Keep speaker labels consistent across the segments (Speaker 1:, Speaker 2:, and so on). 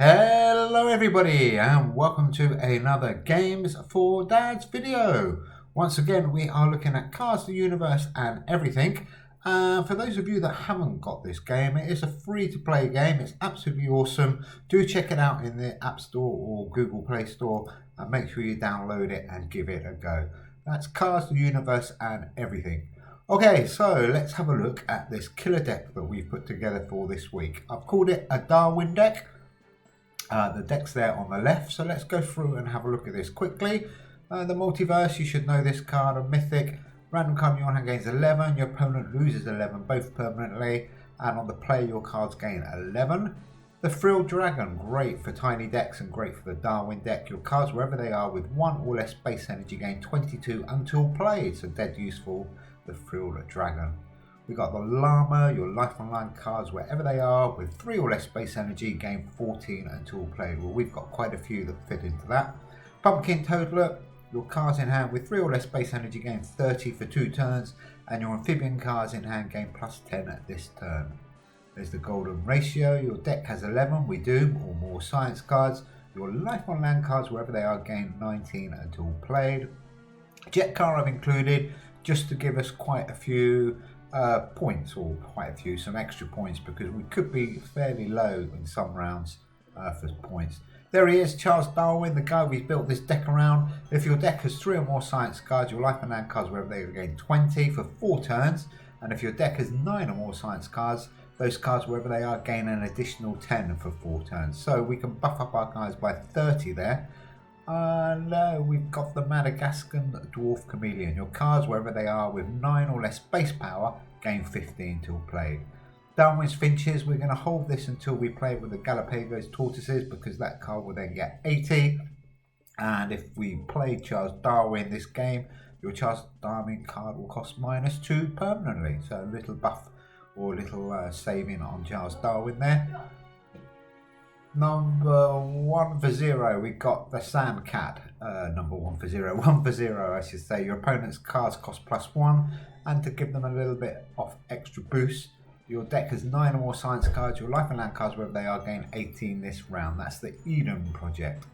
Speaker 1: Hello everybody and welcome to another Games for Dads video. Once again we are looking at Cars, the Universe and everything. For those of you that haven't got this game, it is a free to play game. It's absolutely awesome. Do check it out in the App Store or Google Play Store and make sure you download it and give it a go. That's Cars, the Universe and everything. Okay, so let's have a look at this killer deck that we've put together for this week. I've called it a Darwin deck. The deck's there on the left, so let's go through and have a look at this quickly. The multiverse, you should know this card, a mythic. Random card in your hand gains 11, your opponent loses 11, both permanently, and on the play your cards gain 11. The Frilled Dragon, great for tiny decks and great for the Darwin deck. Your cards, wherever they are, with 1 or less base energy, gain 22 until played, so dead useful, the Frilled Dragon. We got the Llama, your life online cards, wherever they are, with 3 or less base energy, gain 14 until played. Well, we've got quite a few that fit into that. Pumpkin Toadler, your cards in hand with 3 or less base energy, gain 30 for 2 turns, and your amphibian cards in hand gain plus 10 at this turn. There's the Golden Ratio, your deck has 11, we do, or more science cards. Your life on land cards, wherever they are, gain 19 until played. Jet Car I've included just to give us quite a few points, or quite a few, some extra points, because we could be fairly low in some rounds for points. There he is, Charles Darwin, the guy we've built this deck around. If your deck has 3 or more science cards, your life and land cards, wherever they gain 20 for 4 turns, and if your deck has 9 or more science cards, those cards, wherever they are, gain an additional 10 for 4 turns. So we can buff up our guys by 30 there. And we've got the Madagascan Dwarf Chameleon. Your cards, wherever they are, with 9 or less base power, gain 15 till played. Darwin's Finches, we're going to hold this until we play with the Galapagos Tortoises, because that card will then get 80. And if we play Charles Darwin this game, your Charles Darwin card will cost -2 permanently. So a little buff or a little saving on Charles Darwin there. Number 1 for 0, we got the Sand Cat. Number 1 for 0, 1 for 0 I should say. Your opponent's cards cost +1, and to give them a little bit of extra boost, your deck has 9 or more science cards. Your life and land cards, wherever they are, gain 18 this round. That's the Eden Project.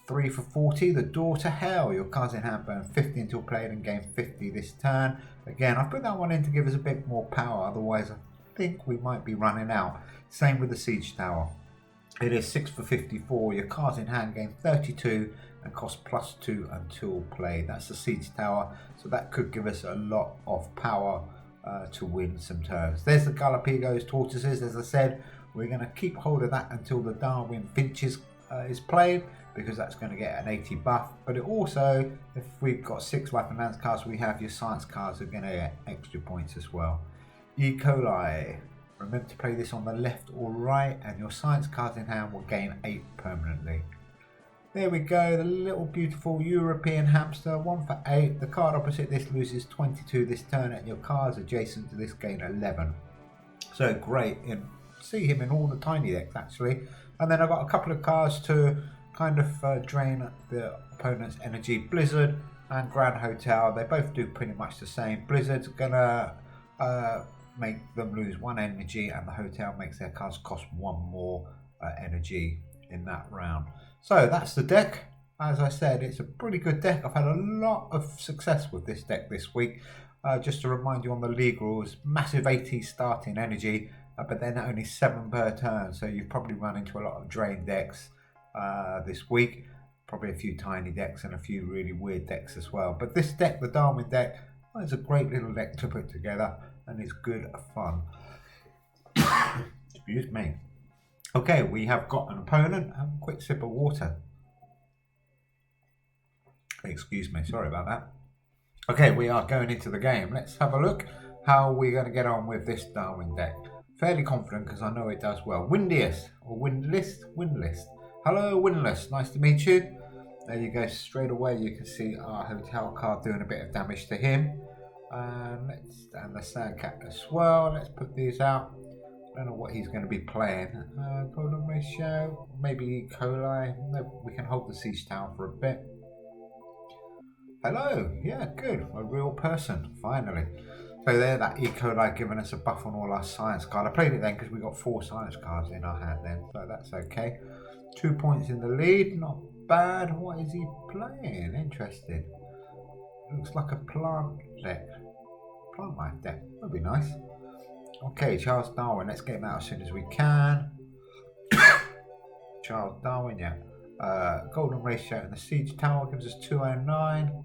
Speaker 1: 3 for 40, the Door to Hell. Your cards in hand burn 50 until played and gain 50 this turn. Again, I've put that one in to give us a bit more power, otherwise I think we might be running out. Same with the Siege Tower. It is 6 for 54, your cards in hand gain 32 and cost +2 until played. That's the Siege Tower, so that could give us a lot of power to win some turns. There's the Galapagos Tortoises. As I said, we're going to keep hold of that until the Darwin Finches is played, because that's going to get an 80 buff. But it also, if we've got 6 life and lands cards, we have your science cards are going to get extra points as well. E. coli. Remember to play this on the left or right, and your science cards in hand will gain 8 permanently. There we go, the little beautiful European hamster, 1 for 8. The card opposite this loses 22 this turn, and your cards adjacent to this gain 11. So great, see him in all the tiny decks actually. And then I've got a couple of cards to kind of drain the opponent's energy. Blizzard and Grand Hotel, they both do pretty much the same. Blizzard's gonna make them lose 1 energy, and the hotel makes their cards cost 1 more energy in that round. So that's the deck. As I said, it's a pretty good deck. I've had a lot of success with this deck this week. Just to remind you on the league rules, massive 80 starting energy, but then only 7 per turn, so you've probably run into a lot of drain decks this week. Probably a few tiny decks and a few really weird decks as well. But this deck, the Darwin deck, is a great little deck to put together, and it's good fun. Excuse me. Okay, we have got an opponent. Have a quick sip of water. Excuse me, sorry about that. Okay, we are going into the game. Let's have a look how we're going to get on with this Darwin deck. Fairly confident because I know it does well. Windiest or Windlist? Windlist. Hello, Windless. Nice to meet you. There you go. Straight away, you can see our hotel card doing a bit of damage to him. And the Sand Cat as well. Let's put these out. I don't know what he's going to be playing. Golden Ratio, maybe E. coli. No, we can hold the Siege Tower for a bit. Hello, yeah, good. A real person, finally. So there, that E. coli giving us a buff on all our science cards. I played it then because we got 4 science cards in our hand then, so that's okay. 2 points in the lead, not bad. What is he playing? Interesting. Looks like a plant deck. Plant life deck. That'd be nice. Okay, Charles Darwin. Let's get him out as soon as we can. Charles Darwin, yeah. Golden ratio and the siege tower gives us 209.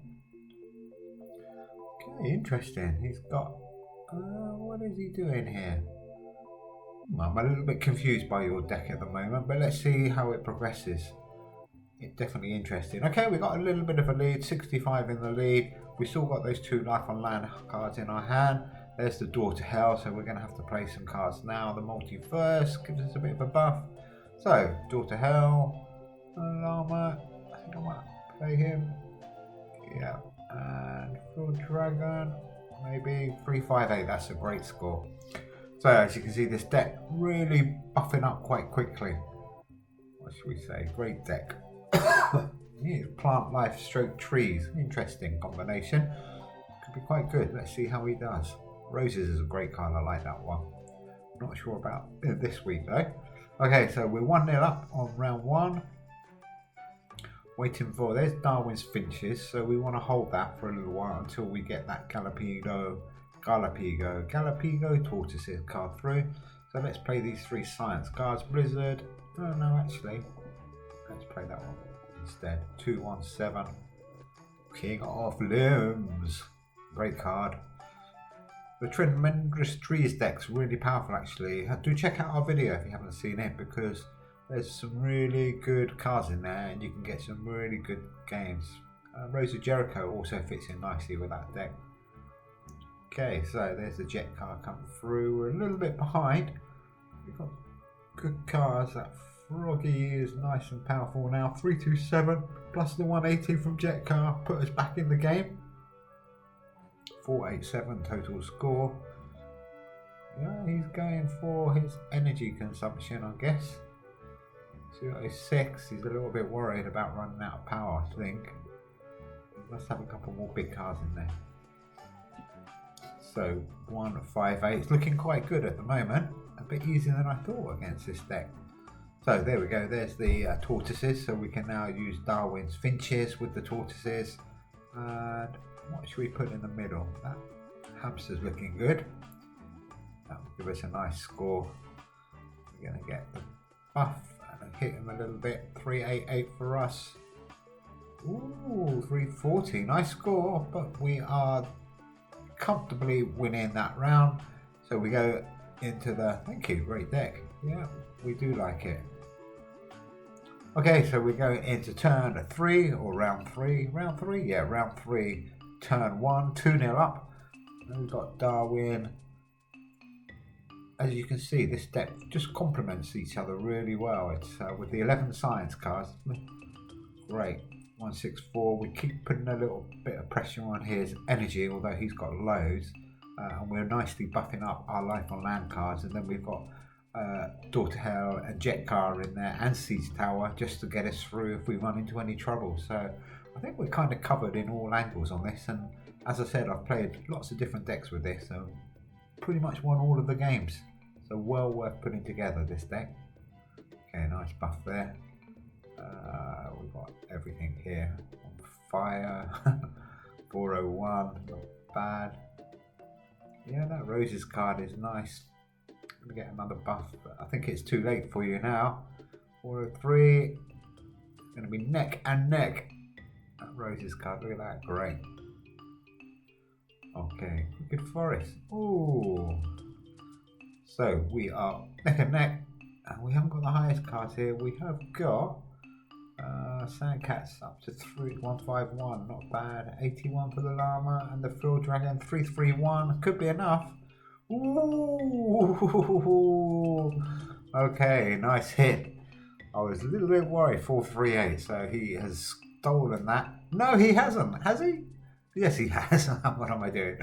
Speaker 1: Okay, interesting. He's got. What is he doing here? I'm a little bit confused by your deck at the moment, but let's see how it progresses. It's definitely interesting. Okay, we got a little bit of a lead, 65 in the lead. We still got those 2 life on land cards in our hand. There's the door to hell, so we're going to have to play some cards now. The multiverse gives us a bit of a buff. So, door to hell, llama. I think I might play him. Yeah, and full dragon. Maybe 358. That's a great score. So as you can see, this deck really buffing up quite quickly. What should we say? Great deck. Plant life stroke trees. Interesting combination. Could be quite good. Let's see how he does. Roses is a great card. I like that one. Not sure about this week though. Okay, so we're 1-0 up on round 1. Waiting for, there's Darwin's finches, so we want to hold that for a little while until we get that Galapigo tortoises card through. So let's play these 3 science cards. Blizzard. Oh no, actually, let's play that one instead. 217. King of Limbs. Great card. The Tremendous Trees deck's really powerful actually. Do check out our video if you haven't seen it, because there's some really good cards in there and you can get some really good games. Rose of Jericho also fits in nicely with that deck. Okay, so there's the jet card coming through. We're a little bit behind. We've got good cards. That Froggy is nice and powerful now. 327 plus the 180 from jet car put us back in the game. 487 total score. Yeah, he's going for his energy consumption, I guess. So he's 6. He's a little bit worried about running out of power, I think. Let's have a couple more big cards in there. So 158. It's looking quite good at the moment. A bit easier than I thought against this deck. So there we go. There's the tortoises. So we can now use Darwin's finches with the tortoises. And what should we put in the middle? That hamster's looking good. That will give us a nice score. We're going to get the buff and hit him a little bit. 388 for us. Ooh, 340. Nice score, but we are comfortably winning that round. So we go into the, thank you, great deck. Yeah, we do like it. Okay, so we're going into turn 3 or round 3. Round 3? Yeah, round 3. Turn 1, 2-0 up. And we've got Darwin. As you can see, this deck just complements each other really well. It's with the 11 science cards. Great. 164. We keep putting a little bit of pressure on his energy, although he's got loads. And we're nicely buffing up our life on land cards. And then we've got Door to Hell and Jet Car in there and Siege Tower just to get us through if we run into any trouble. So I think we're kind of covered in all angles on this, and as I said, I've played lots of different decks with this, so pretty much won all of the games. So well worth putting together this deck. Okay, nice buff there. We've got everything here on fire. 401, not bad. Yeah, that Roses card is nice. I'm gonna get another buff, but I think it's too late for you now. 403. It's gonna be neck and neck. That Roses card, look at that, great. Okay, Wicked Forest. Ooh. So we are neck and neck, and we haven't got the highest cards here. We have got Sandcats up to 151, not bad. 81 for the llama, and the Field Dragon 331. Could be enough. Ooh. Okay, nice hit. I was a little bit worried. 438. So he has stolen that. No, he hasn't. Has he? Yes, he has. What am I doing?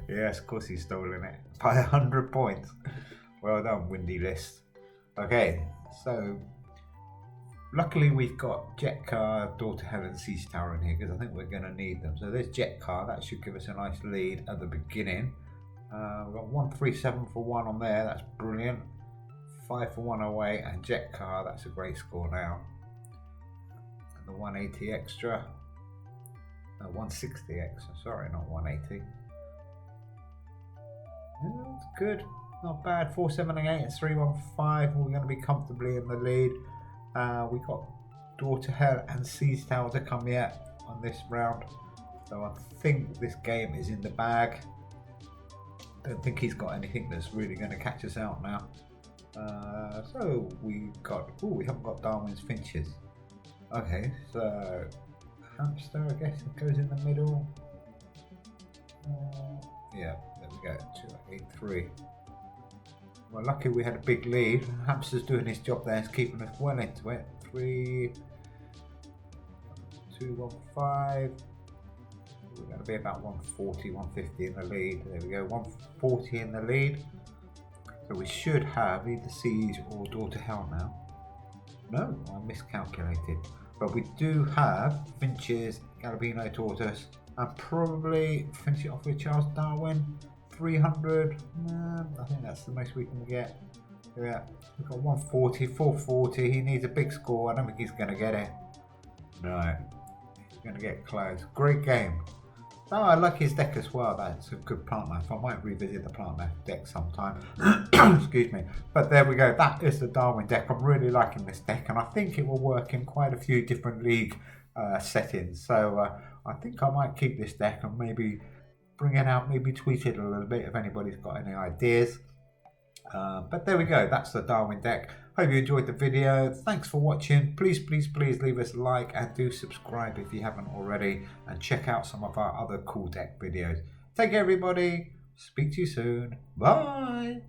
Speaker 1: Yes, of course he's stolen it by 100 points. Well done, Windy List. Okay, so Luckily, we've got Jet Car, Daughter Helen, Siege Tower in here because I think we're going to need them. So there's Jet Car. That should give us a nice lead at the beginning. We've got 137 for 1 on there. That's brilliant. 5 for 1 away. And Jet Car. That's a great score now. And the 180 extra. No, 160 extra. Sorry, not 180. Yeah, that's good. Not bad. 478 and 315. We're going to be comfortably in the lead. We got Daughter Hell and Siege Tower to come yet on this round. So I think this game is in the bag. Don't think he's got anything that's really going to catch us out now. So we haven't got Darwin's Finches. Okay, so Hamster, I guess it goes in the middle. Yeah, there we go, 283. Well, lucky we had a big lead. Hamster's doing his job there, he's keeping us well into it. 3, 2, 1, 5. We're going to be about 140, 150 in the lead. There we go, 140 in the lead. So we should have either Siege or Daughter Hell now. No, I miscalculated. But we do have Finches, Galabino Tortoise, and probably finish it off with Charles Darwin. 300. I think that's the most we can get. Yeah, we've got 140, 440. He needs a big score. I don't think he's going to get it. No, he's going to get close. Great game. Oh, I like his deck as well. That's a good plant life. I might revisit the plant life deck sometime. Excuse me. But there we go. That is the Darwin deck. I'm really liking this deck, and I think it will work in quite a few different league settings. So I think I might keep this deck and maybe bring it out, maybe tweet it a little bit if anybody's got any ideas. But there we go. That's the Darwin deck. Hope you enjoyed the video. Thanks for watching. Please leave us a like and do subscribe if you haven't already, and check out some of our other cool deck videos. Take care, everybody. Speak to you soon. Bye.